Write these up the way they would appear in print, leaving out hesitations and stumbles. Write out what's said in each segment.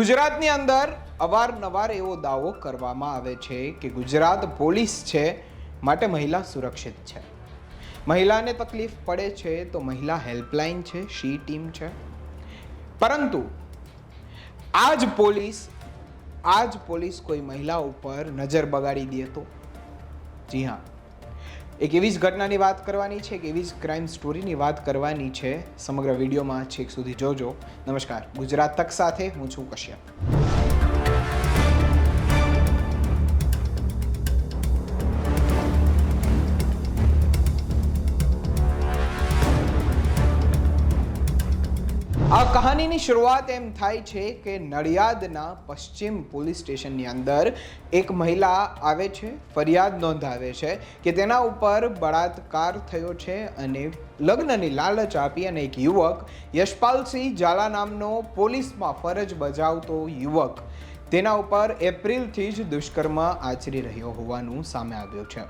ગુજરાતની અંદર અવારનવાર એવો દાવો કરવામાં આવે છે કે ગુજરાત પોલીસ છે માટે મહિલા સુરક્ષિત છે. મહિલાને તકલીફ પડે છે તો મહિલા હેલ્પલાઇન છે, શી ટીમ છે. પરંતુ આ જ પોલીસ કોઈ મહિલા ઉપર નજર બગાડી દે તો? જી હા, એક એવી જ ઘટનાની વાત કરવાની છે, એક એવી જ ક્રાઇમ સ્ટોરીની વાત કરવાની છે. સમગ્ર વિડીયોમાં છેક સુધી જોજો. નમસ્કાર, ગુજરાત તક સાથે હું છું કશ્યપ. આ કહાનીની શરૂઆત એમ થાય છે કે નડિયાદના પશ્ચિમ પોલીસ સ્ટેશનની અંદર એક મહિલા આવે છે, ફરિયાદ નોંધાવે છે કે તેના ઉપર બળાત્કાર થયો છે અને લગ્નની લાલચ આપી અને એક યુવક યશપાલસિંહ ઝાલા નામનો પોલીસમાં ફરજ બજાવતો યુવક તેના ઉપર એપ્રિલથી જ દુષ્કર્મ આચરી રહ્યો હોવાનું સામે આવ્યું છે.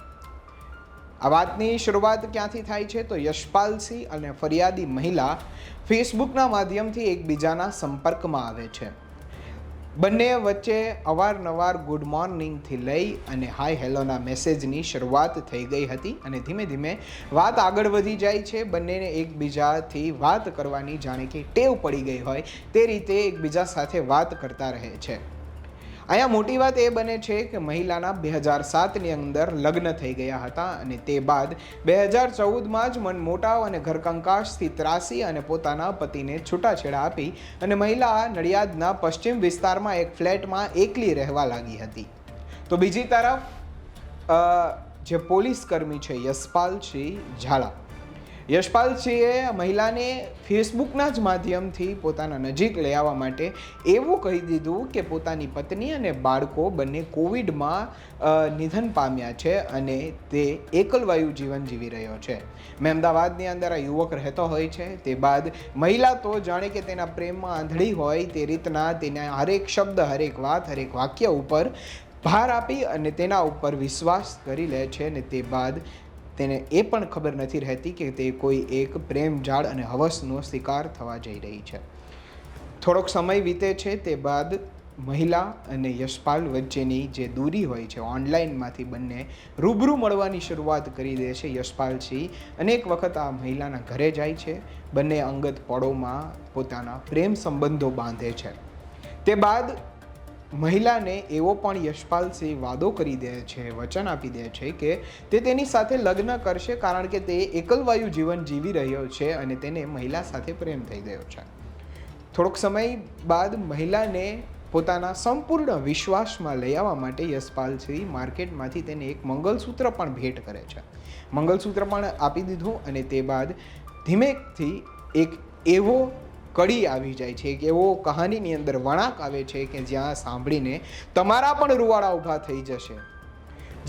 આ વાતની શરૂઆત ક્યાંથી થાય છે તો યશપાલસિંહ અને ફરિયાદી મહિલા ફેસબુકના માધ્યમથી એકબીજાના સંપર્કમાં આવે છે. બંને વચ્ચે અવારનવાર ગુડ મોર્નિંગથી લઈ અને હાય હેલોના મેસેજની શરૂઆત થઈ ગઈ હતી અને ધીમે ધીમે વાત આગળ વધી જાય છે. બંનેને એકબીજાથી વાત કરવાની જાણે કે ટેવ પડી ગઈ હોય તે રીતે એકબીજા સાથે વાત કરતા રહે છે. અહીંયા મોટી વાત એ બને છે કે મહિલાના 2007ની અંદર લગ્ન થઈ ગયા હતા અને તે બાદ 2014માં જ મનમોટાવ અને ઘરકંકાશથી ત્રાસી અને પોતાના પતિને છૂટાછેડા આપી અને મહિલા નડિયાદના પશ્ચિમ વિસ્તારમાં એક ફ્લેટમાં એકલી રહેવા લાગી હતી. તો બીજી તરફ જે પોલીસ કર્મી છે યશપાલસિંહ ઝાલા, યશપાલસિંહે મહિલાને ફેસબુકના જ માધ્યમથી પોતાના નજીક લઈ આવવા માટે એવું કહી દીધું કે પોતાની પત્ની અને બાળકો બંને કોવિડમાં નિધન પામ્યા છે અને તે એકલવાયુ જીવન જીવી રહ્યો છે. મહેમદાવાદની અંદર આ યુવક રહેતો હોય છે. તે બાદ મહિલા તો જાણે કે તેના પ્રેમમાં આંધળી હોય તે રીતના તેના હરેક શબ્દ, હરેક વાત, હરેક વાક્ય ઉપર ભાર આપી અને તેના ઉપર વિશ્વાસ કરી લે છે અને તે બાદ તેને એ પણ ખબર નથી રહેતી કે તે કોઈ એક પ્રેમ જાળ અને હવસનો શિકાર થવા જઈ રહી છે. થોડોક સમય વીતે છે તે બાદ મહિલા અને યશપાલ વચ્ચેની જે દૂરી હોય છે ઓનલાઈનમાંથી બંને રૂબરૂ મળવાની શરૂઆત કરી દે છે. યશપાલસિંહ અનેક વખત આ મહિલાના ઘરે જાય છે. બંને અંગત પળોમાં પોતાના પ્રેમ સંબંધો બાંધે છે. તે બાદ મહિલાને એવો પણ યશપાલસિંહ વાદો કરી દે છે, વચન આપી દે છે કે તે તેની સાથે લગ્ન કરશે કારણ કે તે એકલવાયુ જીવન જીવી રહ્યો છે અને તેને મહિલા સાથે પ્રેમ થઈ ગયો છે. થોડોક સમય બાદ મહિલાને પોતાના સંપૂર્ણ વિશ્વાસમાં લઈ આવવા માટે યશપાલસિંહ માર્કેટમાંથી તેને એક મંગલસૂત્ર પણ ભેટ કરે છે. મંગલસૂત્ર પણ આપી દીધું અને તે બાદ ધીમેથી એક એવો કડી આવી જાય છે, કે એવો કહાનીની અંદર વળાંક આવે છે કે જ્યાં સાંભળીને તમારા પણ રૂવાડા ઊભા થઈ જશે.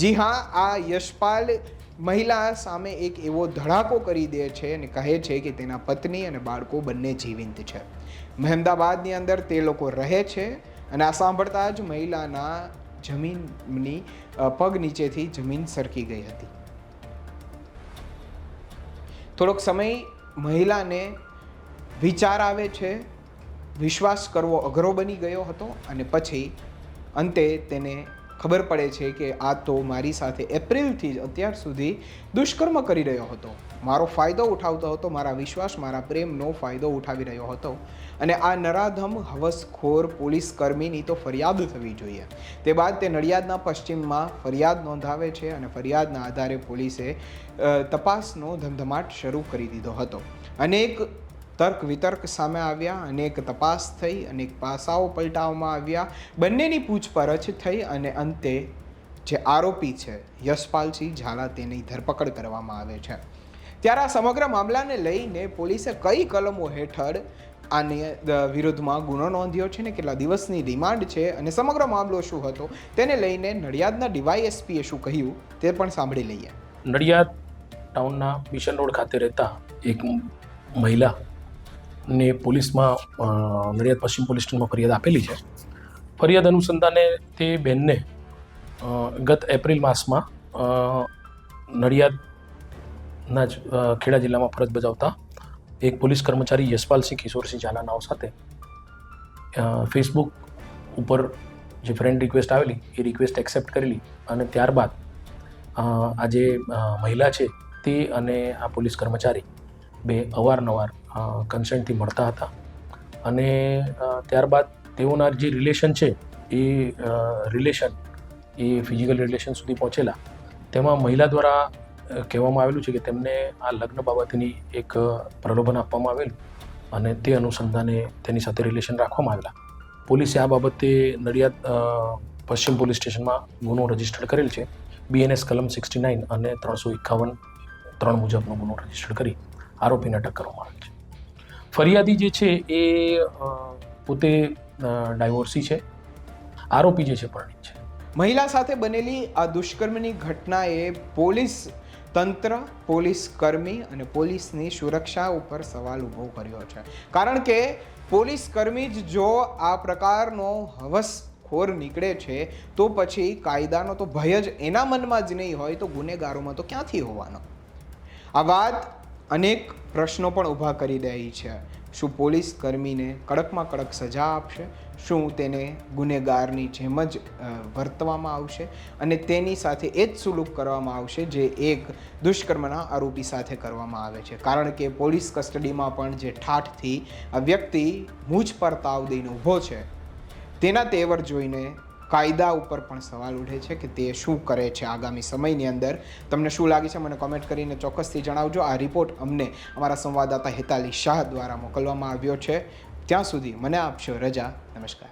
જી હા, આ યશપાલ મહિલા સામે એક એવો ધડાકો કરી દે છે અને કહે છે કે તેના પત્ની અને બાળકો બંને જીવિત છે. મહેમદાબાદની અંદર તે લોકો રહે છે અને આ સાંભળતા જ મહિલાના જમીનની પગ નીચેથી જમીન સરકી ગઈ હતી. થોડોક સમય મહિલાને વિચાર આવે છે, વિશ્વાસ કરવો અઘરો બની ગયો હતો અને પછી અંતે તેને ખબર પડે છે કે આ તો મારી સાથે એપ્રિલથી જ અત્યાર સુધી દુષ્કર્મ કરી રહ્યો હતો, મારો ફાયદો ઉઠાવતો હતો, મારા વિશ્વાસ, મારા પ્રેમનો ફાયદો ઉઠાવી રહ્યો હતો અને આ નરાધમ હવસખોર પોલીસ કર્મીની તો ફરિયાદ થવી જોઈએ. તે બાદ તે નડિયાદના પશ્ચિમમાં ફરિયાદ નોંધાવે છે અને ફરિયાદના આધારે પોલીસે તપાસનો ધમધમાટ શરૂ કરી દીધો હતો. અનેક તર્ક વિતર્ક સામે આવ્યા, અનેક તપાસ થઈ, અનેક પાસાઓ પલટાવવામાં આવ્યા, બંનેની પૂછપરછ થઈ અને અંતે જે આરોપી છે યશપાલસિંહ ઝાલા તેની ધરપકડ કરવામાં આવે છે. ત્યારે આ સમગ્ર મામલાને લઈને પોલીસે કઈ કલમો હેઠળ આની વિરુદ્ધમાં ગુનો નોંધ્યો છે ને કેટલા દિવસની રિમાન્ડ છે અને સમગ્ર મામલો શું હતો તેને લઈને નડિયાદના ડીવાયએસપીએ શું કહ્યું તે પણ સાંભળી લઈએ. નડિયાદ ટાઉનના મિશન રોડ ખાતે રહેતા એક મહિલા ને પોલીસમાં નડિયાદ પશ્ચિમ પોલીસ સ્ટેશનમાં ફરિયાદ આપેલી છે. ફરિયાદ અનુસંધાને તે બહેનને ગત એપ્રિલ માસમાં નડિયાદના જ ખેડા જિલ્લામાં ફરજ બજાવતા એક પોલીસ કર્મચારી યશપાલસિંહ કિશોરસિંહ ઝાલા નાવ સાથે ફેસબુક ઉપર જે ફ્રેન્ડ રિક્વેસ્ટ આવેલી એ રિક્વેસ્ટ એક્સેપ્ટ કરેલી અને ત્યારબાદ આ જે મહિલા છે તે અને આ પોલીસ કર્મચારી બે અવારનવાર કન્સેન્ટથી મળતા હતા અને ત્યારબાદ તેઓના જે રિલેશન છે એ રિલેશન એ ફિઝિકલ રિલેશન સુધી પહોંચેલા. તેમાં મહિલા દ્વારા કહેવામાં આવેલું છે કે તેમને આ લગ્ન બાબતની એક પ્રલોભન આપવામાં આવેલું અને તે અનુસંધાને તેની સાથે રિલેશન રાખવામાં આવેલા. પોલીસે આ બાબતે નડિયાદ પશ્ચિમ પોલીસ સ્ટેશનમાં ગુનો રજીસ્ટર કરેલ છે. BNS કલમ 69 અને 351 મુજબનો ગુનો રજીસ્ટર કરી આરોપીને અટક કરવામાં આવેલ છે. ફરિયાદી જે છે એ પોતે ડાયવોર્સી છે, આરોપી જે છે પરણિત છે. મહિલા સાથે બનેલી આ દુષ્કર્મની ઘટનાએ પોલીસ તંત્ર, પોલીસ કર્મી અને પોલીસની સુરક્ષા ઉપર સવાલ ઊભો કર્યો છે. કારણ કે પોલીસ કર્મી જ જો આ પ્રકારનો હવસખોર નીકળે છે તો પછી કાયદાનો તો ભય જ એના મનમાં જ નહીં હોય તો ગુનેગારોમાં તો ક્યાંથી હોવાનો? આ વાત અનેક પ્રશ્નો પણ ઊભા કરી રહી છે. શું પોલીસ કર્મીને કડકમાં કડક સજા આપશે? શું તેને ગુનેગારની જેમ જ વર્તવામાં આવશે અને તેની સાથે એ જ સુલુક કરવામાં આવશે જે એક દુષ્કર્મના આરોપી સાથે કરવામાં આવે છે? કારણ કે પોલીસ કસ્ટડીમાં પણ જે ઠાઠથી આ વ્યક્તિ મૂછ પર તાવ દઈને ઊભો છે તેના તેવર જોઈને કાયદા ઉપર પણ સવાલ ઉઠે છે કે તે શું કરે છે આગામી સમયની અંદર. તમને શું લાગે છે મને કોમેન્ટ કરીને ચોક્કસથી જણાવજો. આ રિપોર્ટ અમને અમારા સંવાદદાતા હેતાલી શાહ દ્વારા મોકલવામાં આવ્યો છે. ત્યાં સુધી મને આપશો રજા. નમસ્કાર.